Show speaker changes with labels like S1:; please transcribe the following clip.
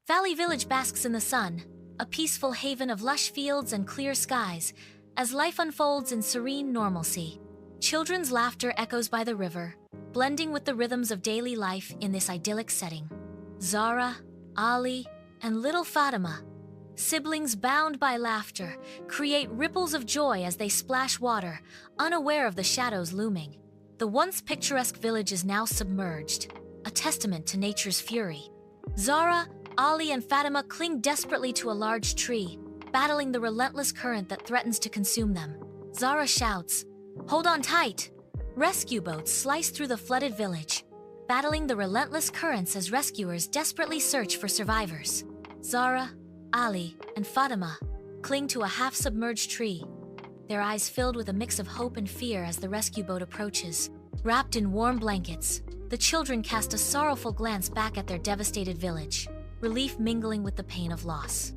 S1: Valley Village basks in the sun, a peaceful haven of lush fields and clear skies, as life unfolds in serene normalcy. Children's laughter echoes by the river, blending with the rhythms of daily life in this idyllic setting. Zara, Ali, and little Fatima, siblings bound by laughter, create ripples of joy as they splash water, unaware of the shadows looming. The once picturesque village is now submerged, a testament to nature's fury. Zara, Ali, and Fatima cling desperately to a large tree, battling the relentless current that threatens to consume them. Zara shouts, "Hold on tight!" Rescue boats slice through the flooded village, battling the relentless currents as rescuers desperately search for survivors. Zara, Ali, and Fatima cling to a half-submerged tree, their eyes filled with a mix of hope and fear as the rescue boat approaches. Wrapped in warm blankets, the children cast a sorrowful glance back at their devastated village, relief mingling with the pain of loss.